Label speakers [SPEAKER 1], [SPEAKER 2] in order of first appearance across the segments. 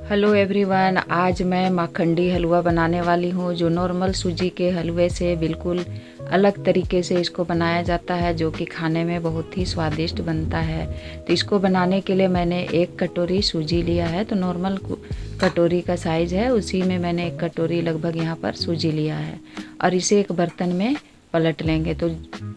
[SPEAKER 1] Hello everyone, आज मैं माखंडी हलवा बनाने वाली हूँ जो नॉर्मल सूजी के हलवे से बिल्कुल अलग तरीके से इसको बनाया जाता है, जो कि खाने में बहुत ही स्वादिष्ट बनता है। तो इसको बनाने के लिए मैंने 1 कटोरी सूजी लिया है। तो नॉर्मल कटोरी का साइज़ है, उसी में मैंने 1 कटोरी लगभग यहाँ पर सूजी लिया है और इसे एक बर्तन में पलट लेंगे। तो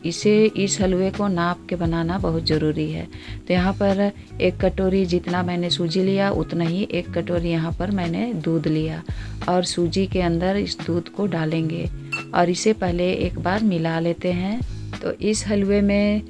[SPEAKER 1] इस हलवे को नाप के बनाना बहुत ज़रूरी है। तो यहाँ पर 1 कटोरी जितना मैंने सूजी लिया उतना ही 1 कटोरी यहाँ पर मैंने दूध लिया और सूजी के अंदर इस दूध को डालेंगे और इसे पहले एक बार मिला लेते हैं। तो इस हलवे में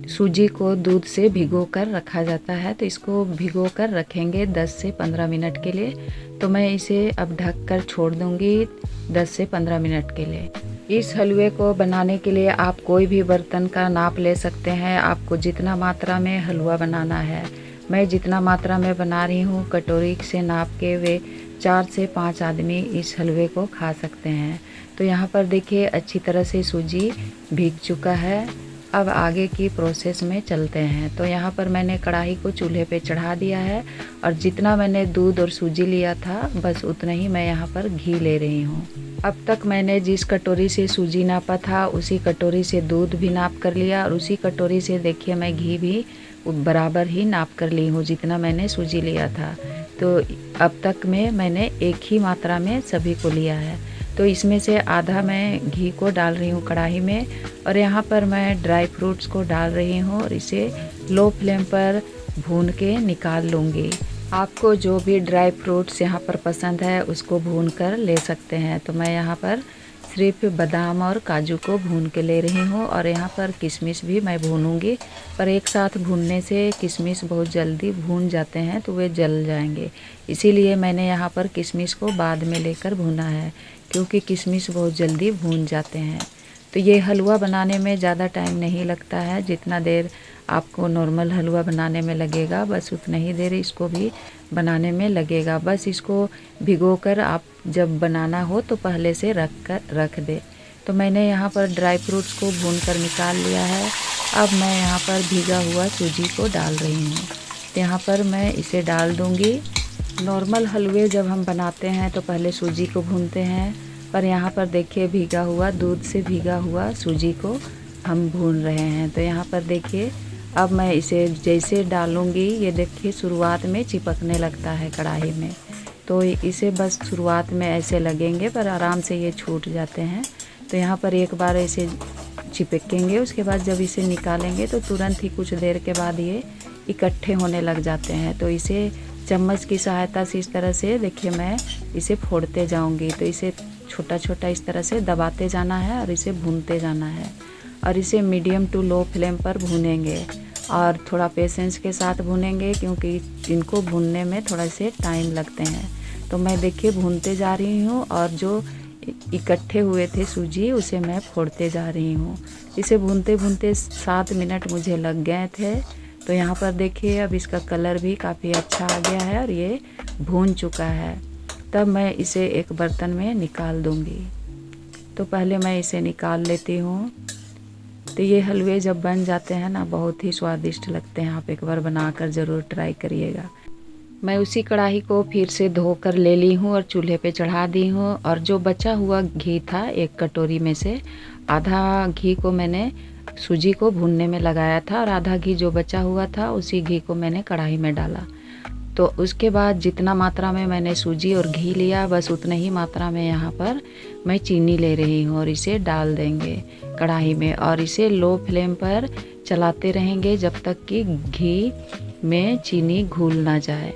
[SPEAKER 1] सूजी को दूध से भिगो कर रखा जाता है, तो इसको भिगो कर रखेंगे 10 से 15 मिनट के लिए। तो मैं इसे अब ढक कर छोड़ दूँगी 10 से 15 मिनट के लिए। इस हलवे को बनाने के लिए आप कोई भी बर्तन का नाप ले सकते हैं, आपको जितना मात्रा में हलवा बनाना है। मैं जितना मात्रा में बना रही हूँ कटोरी से नाप के वे 4 से 5 आदमी इस हलवे को खा सकते हैं। तो यहाँ पर देखिए अच्छी तरह से सूजी भीग चुका है। अब आगे की प्रोसेस में चलते हैं। तो यहाँ पर मैंने कढ़ाई को चूल्हे पे चढ़ा दिया है और जितना मैंने दूध और सूजी लिया था बस उतना ही मैं यहाँ पर घी ले रही हूँ। अब तक मैंने जिस कटोरी से सूजी नापा था उसी कटोरी से दूध भी नाप कर लिया और उसी कटोरी से देखिए मैं घी भी बराबर ही नाप कर ली हूँ जितना मैंने सूजी लिया था। तो अब तक में मैंने एक ही मात्रा में सभी को लिया है। तो इसमें से आधा मैं घी को डाल रही हूँ कढ़ाई में और यहाँ पर मैं ड्राई फ्रूट्स को डाल रही हूँ और इसे लो फ्लेम पर भून के निकाल लूँगी। आपको जो भी ड्राई फ्रूट्स यहाँ पर पसंद है उसको भून कर ले सकते हैं। तो मैं यहाँ पर सिर्फ बादाम और काजू को भून के ले रही हूँ और यहाँ पर किशमिश भी मैं भूनूंगी, पर एक साथ भूनने से किशमिश बहुत जल्दी भून जाते हैं तो वे जल जाएंगे। इसीलिए मैंने यहाँ पर किशमिश को बाद में लेकर भूना है, क्योंकि किशमिश बहुत जल्दी भून जाते हैं। तो ये हलवा बनाने में ज़्यादा टाइम नहीं लगता है, जितना देर आपको नॉर्मल हलवा बनाने में लगेगा बस उतना ही देर इसको भी बनाने में लगेगा। बस इसको भिगोकर आप जब बनाना हो तो पहले से रख दे। तो मैंने यहाँ पर ड्राई फ्रूट्स को भून कर निकाल लिया है। अब मैं यहाँ पर भीगा हुआ सूजी को डाल रही हूँ। तो यहाँ पर मैं इसे डाल दूँगी। नॉर्मल हलवे जब हम बनाते हैं तो पहले सूजी को भूनते हैं, पर यहाँ पर देखिए भीगा हुआ दूध से भीगा हुआ सूजी को हम भून रहे हैं। तो यहाँ पर देखिए अब मैं इसे जैसे डालूँगी ये देखिए शुरुआत में चिपकने लगता है कढ़ाई में। तो इसे बस शुरुआत में ऐसे लगेंगे पर आराम से ये छूट जाते हैं। तो यहाँ पर एक बार ऐसे चिपकेंगे, उसके बाद जब इसे निकालेंगे तो तुरंत ही कुछ देर के बाद ये इकट्ठे होने लग जाते हैं। तो इसे चम्मच की सहायता से इस तरह से देखिए मैं इसे फोड़ते जाऊँगी। तो इसे छोटा छोटा इस तरह से दबाते जाना है और इसे भूनते जाना है और इसे मीडियम टू लो फ्लेम पर भूनेंगे और थोड़ा पेशेंस के साथ भूनेंगे, क्योंकि इनको भूनने में थोड़ा से टाइम लगते हैं। तो मैं देखिए भूनते जा रही हूँ और जो इकट्ठे हुए थे सूजी उसे मैं फोड़ते जा रही हूँ। इसे भूनते भूनते 7 मिनट मुझे लग गए थे। तो यहाँ पर देखिए अब इसका कलर भी काफ़ी अच्छा आ गया है और ये भून चुका है। तब मैं इसे एक बर्तन में निकाल दूँगी। तो पहले मैं इसे निकाल लेती हूँ। तो ये हलवे जब बन जाते हैं ना बहुत ही स्वादिष्ट लगते हैं। आप एक बार बनाकर ज़रूर ट्राई करिएगा। मैं उसी कढ़ाई को फिर से धोकर ले ली हूँ और चूल्हे पे चढ़ा दी हूँ और जो बचा हुआ घी था 1 कटोरी में से आधा घी को मैंने सूजी को भूनने में लगाया था और आधा घी जो बचा हुआ था उसी घी को मैंने कढ़ाई में डाला। तो उसके बाद जितना मात्रा में मैंने सूजी और घी लिया बस उतने ही मात्रा में यहाँ पर मैं चीनी ले रही हूँ और इसे डाल देंगे कढ़ाई में और इसे लो फ्लेम पर चलाते रहेंगे जब तक कि घी में चीनी घुल ना जाए।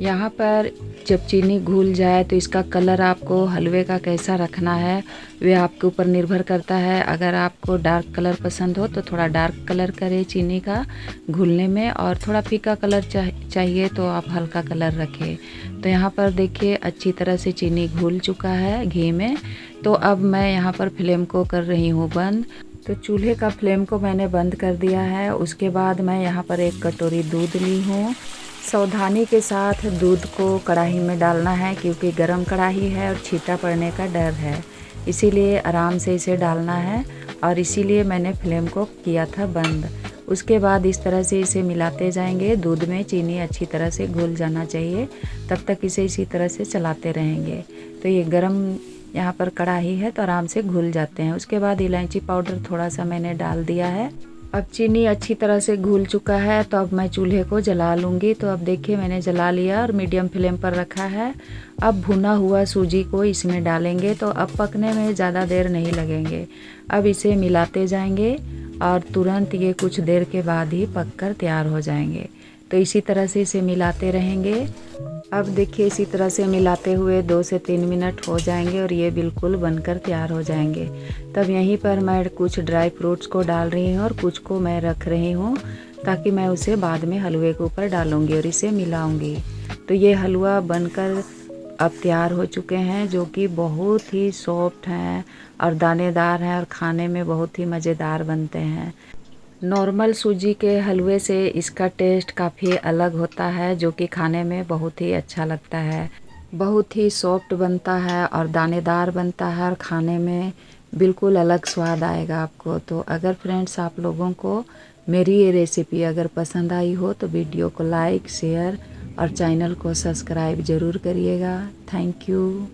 [SPEAKER 1] यहाँ पर जब चीनी घुल जाए तो इसका कलर आपको हलवे का कैसा रखना है वे आपके ऊपर निर्भर करता है। अगर आपको डार्क कलर पसंद हो तो थोड़ा डार्क कलर करें चीनी का घुलने में, और थोड़ा फीका कलर चाहिए तो आप हल्का कलर रखें। तो यहाँ पर देखिए अच्छी तरह से चीनी घुल चुका है घी में। तो अब मैं यहाँ पर फ्लेम को कर रही हूँ बंद। तो चूल्हे का फ्लेम को मैंने बंद कर दिया है। उसके बाद मैं यहाँ पर 1 कटोरी दूध ली हूँ। सावधानी के साथ दूध को कढ़ाई में डालना है, क्योंकि गरम कढ़ाई है और छींटा पड़ने का डर है, इसीलिए आराम से इसे डालना है और इसीलिए मैंने फ्लेम को किया था बंद। उसके बाद इस तरह से इसे मिलाते जाएंगे। दूध में चीनी अच्छी तरह से घुल जाना चाहिए, तब तक इसे इसी तरह से चलाते रहेंगे। तो ये गरम यहाँ पर कढ़ाई है तो आराम से घुल जाते हैं। उसके बाद इलायची पाउडर थोड़ा सा मैंने डाल दिया है। अब चीनी अच्छी तरह से घुल चुका है तो अब मैं चूल्हे को जला लूँगी। तो अब देखिए मैंने जला लिया और मीडियम फ्लेम पर रखा है। अब भुना हुआ सूजी को इसमें डालेंगे तो अब पकने में ज़्यादा देर नहीं लगेंगे। अब इसे मिलाते जाएंगे और तुरंत ये कुछ देर के बाद ही पककर तैयार हो जाएंगे। तो इसी तरह से इसे मिलाते रहेंगे। अब देखिए इसी तरह से मिलाते हुए 2 से 3 मिनट हो जाएंगे और ये बिल्कुल बनकर तैयार हो जाएंगे। तब यहीं पर मैं कुछ ड्राई फ्रूट्स को डाल रही हूँ और कुछ को मैं रख रही हूँ ताकि मैं उसे बाद में हलवे के ऊपर डालूँगी और इसे मिलाऊँगी। तो ये हलवा बनकर अब तैयार हो चुके हैं, जो कि बहुत ही सॉफ्ट हैं और दानेदार हैं और खाने में बहुत ही मज़ेदार बनते हैं। नॉर्मल सूजी के हलवे से इसका टेस्ट काफ़ी अलग होता है, जो कि खाने में बहुत ही अच्छा लगता है। बहुत ही सॉफ्ट बनता है और दानेदार बनता है और खाने में बिल्कुल अलग स्वाद आएगा आपको। तो अगर फ्रेंड्स आप लोगों को मेरी ये रेसिपी अगर पसंद आई हो तो वीडियो को लाइक, शेयर और चैनल को सब्सक्राइब ज़रूर करिएगा। Thank you.